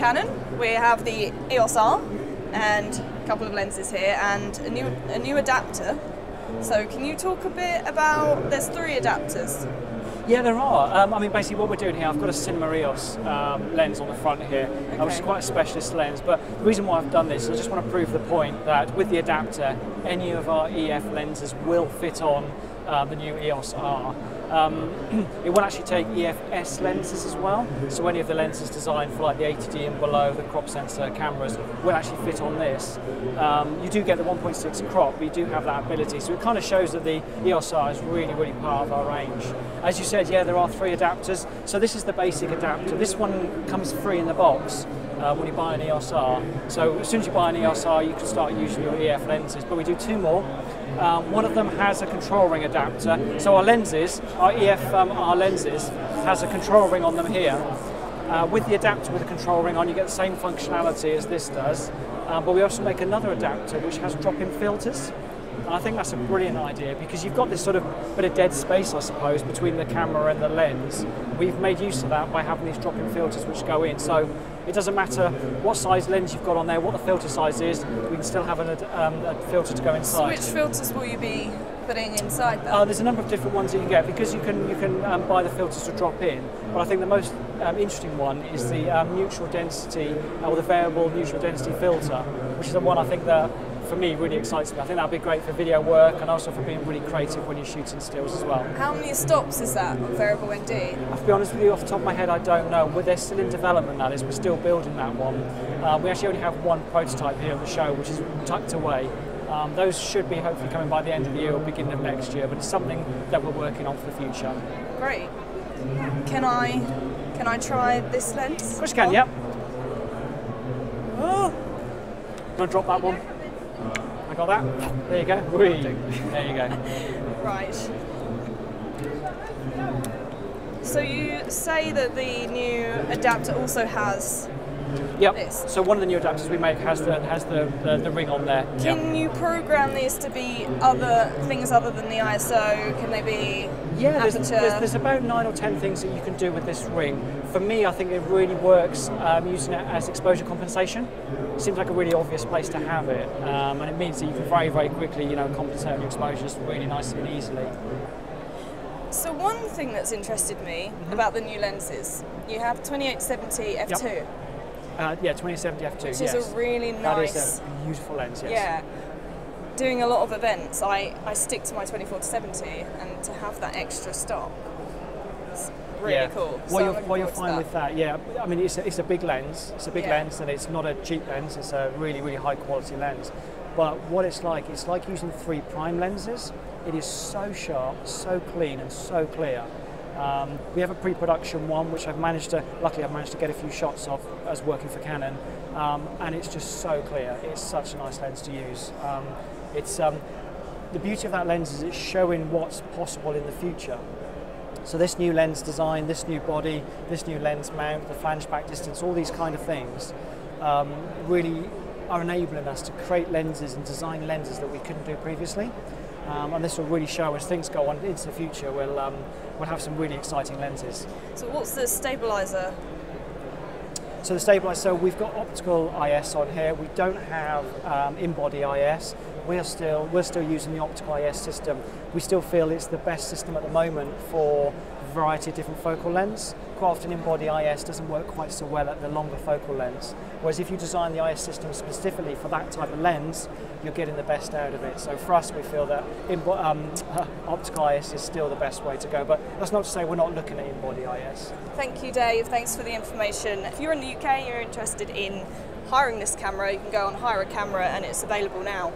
Canon. We have the EOS R and a couple of lenses here and a new adapter. So can you talk a bit about, there's 3 adapters. Yeah, there are. I mean, basically what we're doing here, I've got a Cinema EOS lens on the front here, which is quite a specialist lens, but the reason why I've done this is I just want to prove the point that with the adapter, any of our EF lenses will fit on the new EOS R. It will actually take EF-S lenses as well, so any of the lenses designed for like the 80D and below, the crop sensor cameras, will actually fit on this. You do get the 1.6 crop, but you do have that ability, so it kind of shows that the EOS R is really, really part of our range. As you said, yeah, there are 3 adapters, so this is the basic adapter. This one comes free in the box when you buy an EOS R. So as soon as you buy an EOS R, you can start using your EF lenses, but we do 2 more. One of them has a control ring adapter. So our lenses, our EF R lenses, has a control ring on them here. With the adapter with a control ring on, you get the same functionality as this does. But we also make another adapter which has drop-in filters. And I think that's a brilliant idea because you've got this sort of bit of dead space, I suppose, between the camera and the lens. We've made use of that by having these drop-in filters which go in. So it doesn't matter what size lens you've got on there, what the filter size is, we can still have a filter to go inside. So which filters will you be putting inside that? There's a number of different ones that you can get because you can buy the filters to drop in. But I think the most interesting one is the neutral density or the variable neutral density filter, which is the one I think that for me really excites me. I think that'll be great for video work and also for being really creative when you're shooting stills as well. How many stops is that on variable ND? I have to be honest with you, off the top of my head I don't know. They're still in development, that is. We're still building that one. We actually only have 1 prototype here at the show, which is tucked away. Those should be hopefully coming by the end of the year or beginning of next year, but it's something that we're working on for the future. Great. Can I try this lens? Of course you can, yep. Oh. Want to drop that one? I got that. There you go. Whee. There you go. Right. So you say that the new adapter also has this? So one of the new adapters we make has the ring on there. Can you program these to be other things other than the ISO? Can they be aperture? There's about 9 or 10 things that you can do with this ring. For me, I think it really works using it as exposure compensation. It seems like a really obvious place to have it, and it means that you can very, very quickly, compensate on your exposures really nicely and easily. So one thing that's interested me about the new lenses, you have 2870 f2. Yep. Yeah, 2070 f2. Which is a really nice. That is a beautiful lens. Yes. Yeah. Doing a lot of events, I stick to my 24-70, and to have that extra stop, it's really cool. What you'll find with that, I mean, it's a big lens. It's a big lens, and it's not a cheap lens. It's a really, really high quality lens. But what it's like using 3 prime lenses. It is so sharp, so clean, and so clear. We have a pre-production one, which luckily I've managed to get a few shots of as working for Canon, and it's just so clear. It's such a nice lens to use. The beauty of that lens is it's showing what's possible in the future. So this new lens design, this new body, this new lens mount, the flange back distance, all these kind of things really are enabling us to create lenses and design lenses that we couldn't do previously. And this will really show as things go on into the future, we'll have some really exciting lenses. So what's the stabilizer? So the stabilizer, so we've got optical IS on here. We don't have in-body IS. We're still using the optical IS system. We still feel it's the best system at the moment for a variety of different focal lengths. Quite often in-body IS doesn't work quite so well at the longer focal lengths. Whereas if you design the IS system specifically for that type of lens, you're getting the best out of it. So for us, we feel that optical IS is still the best way to go. But that's not to say we're not looking at in-body IS. Thank you, Dave. Thanks for the information. If you're in the UK and you're interested in hiring this camera, you can go on Hire a Camera, and it's available now.